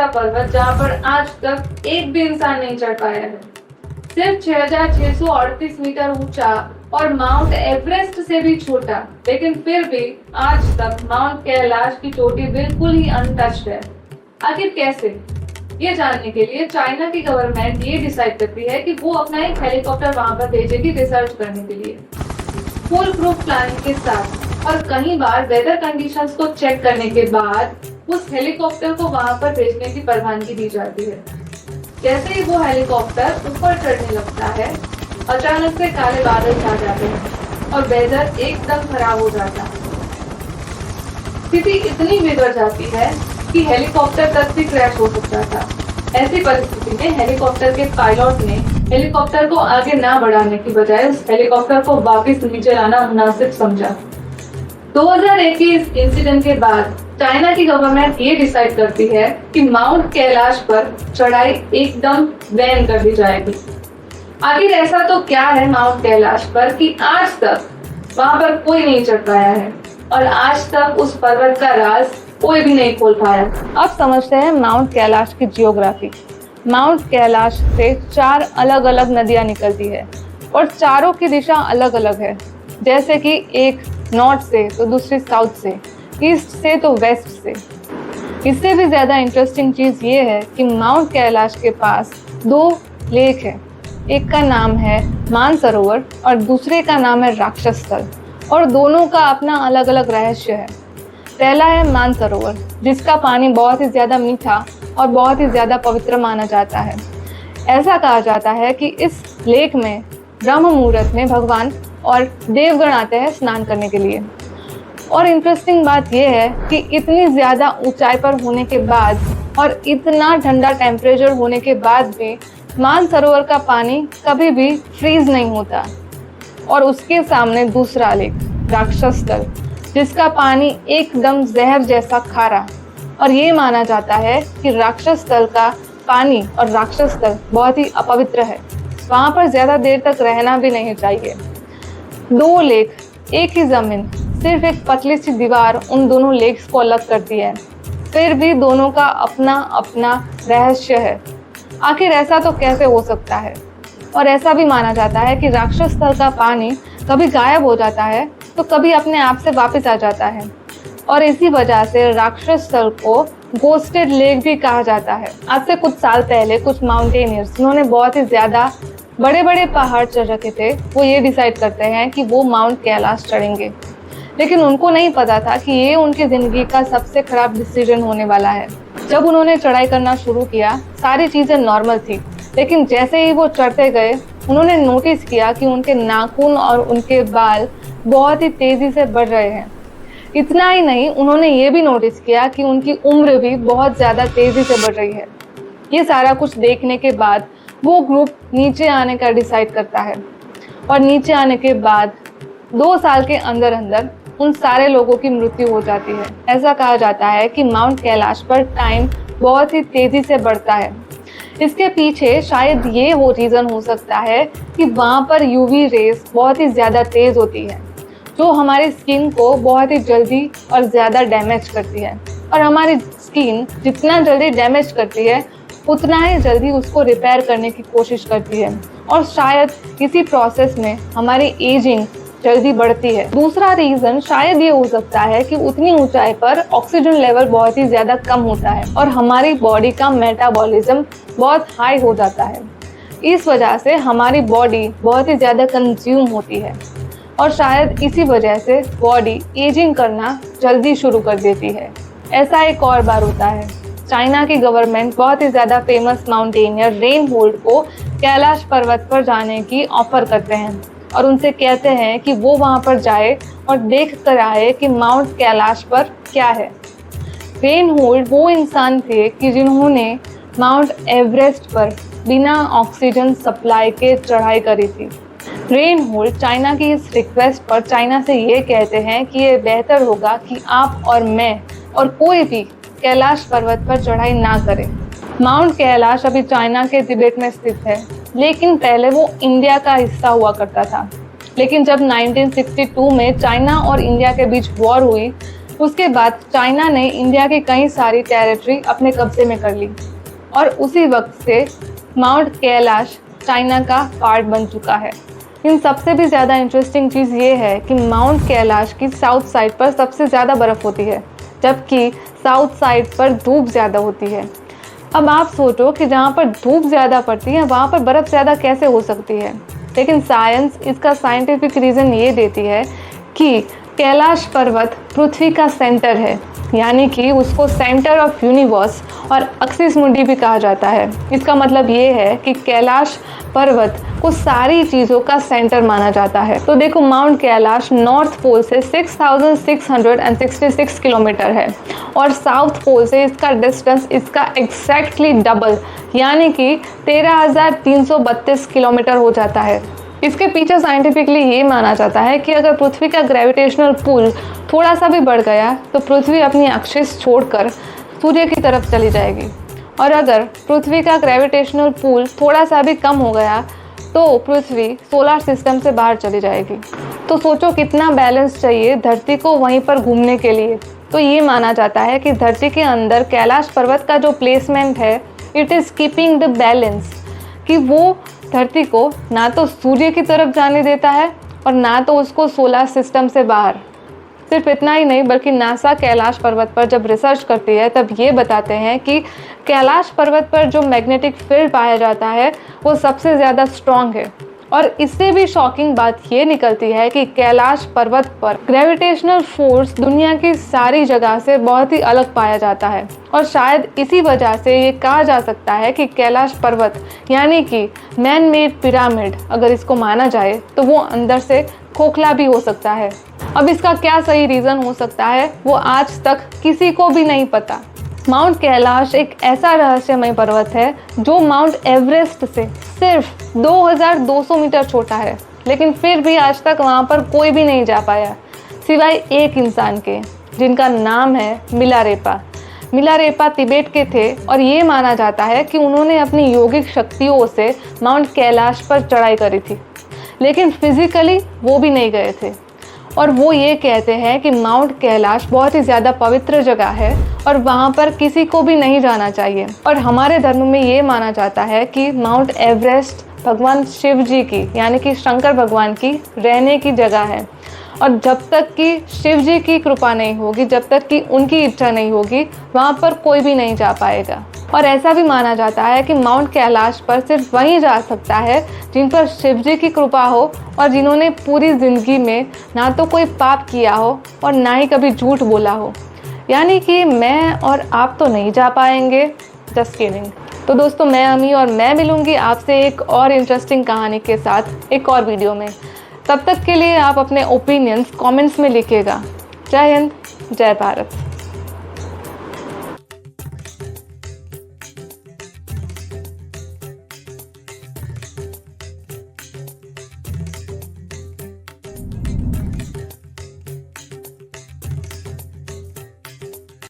ऐसा पर्वत जहाँ पर आज तक एक भी इंसान नहीं चढ़ पाया है। सिर्फ 6,638 मीटर ऊंचा और माउंट एवरेस्ट से भी छोटा, लेकिन फिर भी आज तक माउंट कैलाश की चोटी बिल्कुल ही अनटच्ड है। आखिर कैसे? ये जानने के लिए चाइना की गवर्नमेंट ये डिसाइड करती है कि वो अपना एक हेलीकॉप्टर वहां पर भेजेगी रिसर्च करने के लिए, फुल प्रूफ प्लानिंग के साथ। और कई बार वेदर कंडीशंस को चेक करने के बाद उस हेलीकॉप्टर को वहां पर भेजने की परवानगी दी जाती है। जैसे ही वो हेलीकॉप्टर ऊपर चढ़ने लगता है, अचानक से काले बादल छा जाते हैं और वेदर एकदम खराब हो जाता है। स्थिति इतनी बिगड़ जाती है कि हेलीकॉप्टर तक भी क्रैश हो सकता था। ऐसी परिस्थिति में हेलीकॉप्टर के पायलट ने हेलीकॉप्टर को आगे ना बढ़ाने की बजाय उस हेलीकॉप्टर को वापस नीचे लाना मुनासिब समझा। 2021 इंसिडेंट के बाद चाइना की गवर्नमेंट ये डिसाइड करती है कि माउंट कैलाश पर चढ़ाई एकदम बैन कर दी जाएगी। आखिर ऐसा तो क्या है माउंट कैलाश पर कि आज तक वहां पर कोई नहीं चढ़ पाया है और आज तक उस पर्वत का राज कोई भी नहीं खोल पाया। अब समझते हैं माउंट कैलाश की जियोग्राफी। माउंट कैलाश से 4 अलग अलग नदियां निकलती है और चारों की दिशा अलग अलग है। जैसे कि एक नॉर्थ से तो दूसरी साउथ से, ईस्ट से तो वेस्ट से। इससे भी ज़्यादा इंटरेस्टिंग चीज़ ये है कि माउंट कैलाश के पास 2 लेक है। एक का नाम है मानसरोवर और दूसरे का नाम है राक्षस स्थल, और दोनों का अपना अलग अलग रहस्य है। पहला है मानसरोवर, जिसका पानी बहुत ही ज़्यादा मीठा और बहुत ही ज़्यादा पवित्र माना जाता है। ऐसा कहा जाता है कि इस लेक में ब्रह्म मुहूर्त में भगवान और देवगण आते हैं स्नान करने के लिए। और इंटरेस्टिंग बात यह है कि इतनी ज़्यादा ऊंचाई पर होने के बाद और इतना ठंडा टेम्परेचर होने के बाद भी मानसरोवर का पानी कभी भी फ्रीज नहीं होता। और उसके सामने दूसरा लेक राक्षस स्थल, जिसका पानी एकदम जहर जैसा खारा, और ये माना जाता है कि राक्षस स्थल का पानी और राक्षस स्थल बहुत ही अपवित्र है। वहाँ पर ज़्यादा देर तक रहना भी नहीं चाहिए। 2 लेक, एक ही ज़मीन, सिर्फ एक पतली सी दीवार उन दोनों लेक्स को अलग करती है। फिर भी दोनों का अपना अपना रहस्य है। आखिर ऐसा तो कैसे हो सकता है? और ऐसा भी माना जाता है कि राक्षस स्थल का पानी कभी गायब हो जाता है तो कभी अपने आप से वापस आ जाता है, और इसी वजह से राक्षस स्थल को गोस्टेड लेक भी कहा जाता है। आज से कुछ साल पहले कुछ माउंटेनियर्स, जिन्होंने बहुत ही ज़्यादा बड़े बड़े पहाड़ चढ़ रखे थे, वो ये डिसाइड करते हैं कि वो माउंट कैलाश चढ़ेंगे। लेकिन उनको नहीं पता था कि ये उनकी ज़िंदगी का सबसे ख़राब डिसीजन होने वाला है। जब उन्होंने चढ़ाई करना शुरू किया, सारी चीज़ें नॉर्मल थी, लेकिन जैसे ही वो चढ़ते गए, उन्होंने नोटिस किया कि उनके नाखून और उनके बाल बहुत ही तेज़ी से बढ़ रहे हैं। इतना ही नहीं, उन्होंने ये भी नोटिस किया कि उनकी उम्र भी बहुत ज़्यादा तेज़ी से बढ़ रही है। ये सारा कुछ देखने के बाद वो ग्रुप नीचे आने का डिसाइड करता है, और नीचे आने के बाद 2 साल के अंदर अंदर उन सारे लोगों की मृत्यु हो जाती है। ऐसा कहा जाता है कि माउंट कैलाश पर टाइम बहुत ही तेज़ी से बढ़ता है। इसके पीछे शायद ये वो रीज़न हो सकता है कि वहाँ पर यूवी रेस बहुत ही ज़्यादा तेज़ होती है, जो हमारी स्किन को बहुत ही जल्दी और ज़्यादा डैमेज करती है। और हमारी स्किन जितना जल्दी डैमेज करती है, उतना ही जल्दी उसको रिपेयर करने की कोशिश करती है, और शायद इसी प्रोसेस में हमारी एजिंग जल्दी बढ़ती है। दूसरा रीज़न शायद ये हो सकता है कि उतनी ऊंचाई पर ऑक्सीजन लेवल बहुत ही ज़्यादा कम होता है और हमारी बॉडी का मेटाबॉलिज्म बहुत हाई हो जाता है। इस वजह से हमारी बॉडी बहुत ही ज़्यादा कंज्यूम होती है, और शायद इसी वजह से बॉडी एजिंग करना जल्दी शुरू कर देती है। ऐसा एक और बार होता है। चाइना की गवर्नमेंट बहुत ही ज़्यादा फेमस माउंटेनियर रेनहोल्ड को कैलाश पर्वत पर जाने की ऑफ़र करते हैं, और उनसे कहते हैं कि वो वहाँ पर जाए और देख कर आए कि माउंट कैलाश पर क्या है। रेनहोल्ड वो इंसान थे कि जिन्होंने माउंट एवरेस्ट पर बिना ऑक्सीजन सप्लाई के चढ़ाई करी थी। रेनहोल्ड चाइना की इस रिक्वेस्ट पर चाइना से ये कहते हैं कि ये बेहतर होगा कि आप और मैं और कोई भी कैलाश पर्वत पर चढ़ाई ना करें। माउंट कैलाश अभी चाइना के तिब्बत में स्थित है, लेकिन पहले वो इंडिया का हिस्सा हुआ करता था। लेकिन जब 1962 में चाइना और इंडिया के बीच वॉर हुई, उसके बाद चाइना ने इंडिया की कई सारी टेरिटरी अपने कब्जे में कर ली और उसी वक्त से माउंट कैलाश चाइना का पार्ट बन चुका है। इन सबसे भी ज़्यादा इंटरेस्टिंग चीज़ ये है कि माउंट कैलाश की साउथ साइड पर सबसे ज़्यादा बर्फ़ होती है, जबकि साउथ साइड पर धूप ज़्यादा होती है। अब आप सोचो कि जहाँ पर धूप ज़्यादा पड़ती है वहाँ पर बर्फ़ ज़्यादा कैसे हो सकती है, लेकिन साइंस इसका साइंटिफिक रीज़न ये देती है कि कैलाश पर्वत पृथ्वी का सेंटर है, यानी कि उसको सेंटर ऑफ यूनिवर्स और एक्सिस मुंडी भी कहा जाता है। इसका मतलब ये है कि कैलाश पर्वत को सारी चीज़ों का सेंटर माना जाता है। तो देखो, माउंट कैलाश नॉर्थ पोल से 6666 किलोमीटर है और साउथ पोल से इसका डिस्टेंस इसका एग्जैक्टली डबल यानी कि 13,332 किलोमीटर हो जाता है। इसके पीछे साइंटिफिकली ये माना जाता है कि अगर पृथ्वी का ग्रेविटेशनल पुल थोड़ा सा भी बढ़ गया तो पृथ्वी अपनी एक्सिस छोड़कर सूर्य की तरफ चली जाएगी, और अगर पृथ्वी का ग्रेविटेशनल पुल थोड़ा सा भी कम हो गया तो पृथ्वी सोलर सिस्टम से बाहर चली जाएगी। तो सोचो कितना बैलेंस चाहिए धरती को वहीं पर घूमने के लिए। तो ये माना जाता है कि धरती के अंदर कैलाश पर्वत का जो प्लेसमेंट है, it is keeping the balance, कि वो धरती को ना तो सूर्य की तरफ जाने देता है और ना तो उसको सोलर सिस्टम से बाहर। सिर्फ इतना ही नहीं, बल्कि नासा कैलाश पर्वत पर जब रिसर्च करती है तब ये बताते हैं कि कैलाश पर्वत पर जो मैग्नेटिक फील्ड पाया जाता है वो सबसे ज़्यादा स्ट्रॉन्ग है। और इससे भी शॉकिंग बात ये निकलती है कि कैलाश पर्वत पर ग्रेविटेशनल फोर्स दुनिया की सारी जगह से बहुत ही अलग पाया जाता है, और शायद इसी वजह से ये कहा जा सकता है कि कैलाश पर्वत यानी कि मैन मेड पिरामिड, अगर इसको माना जाए तो वो अंदर से खोखला भी हो सकता है। अब इसका क्या सही रीज़न हो सकता है वो आज तक किसी को भी नहीं पता। माउंट कैलाश एक ऐसा रहस्यमय पर्वत है जो माउंट एवरेस्ट से सिर्फ 2200 मीटर छोटा है, लेकिन फिर भी आज तक वहाँ पर कोई भी नहीं जा पाया सिवाय एक इंसान के, जिनका नाम है मिलारेपा। मिलारेपा तिब्बत के थे और ये माना जाता है कि उन्होंने अपनी योगिक शक्तियों से माउंट कैलाश पर चढ़ाई करी थी, लेकिन फिजिकली वो भी नहीं गए थे। और वो ये कहते हैं कि माउंट कैलाश बहुत ही ज़्यादा पवित्र जगह है और वहाँ पर किसी को भी नहीं जाना चाहिए। और हमारे धर्म में ये माना जाता है कि माउंट एवरेस्ट भगवान शिव जी की यानी कि शंकर भगवान की रहने की जगह है, और जब तक कि शिव जी की कृपा नहीं होगी, जब तक कि उनकी इच्छा नहीं होगी, वहाँ पर कोई भी नहीं जा पाएगा। और ऐसा भी माना जाता है कि माउंट कैलाश पर सिर्फ वही जा सकता है जिन पर शिव जी की कृपा हो और जिन्होंने पूरी ज़िंदगी में ना तो कोई पाप किया हो और ना ही कभी झूठ बोला हो। यानी कि मैं और आप तो नहीं जा पाएंगे। Just kidding. तो दोस्तों, मैं अमी और मैं मिलूँगी आपसे एक और इंटरेस्टिंग कहानी के साथ एक और वीडियो में। तब तक के लिए आप अपने ओपिनियंस कमेंट्स में लिखिएगा। जय हिंद, जय भारत।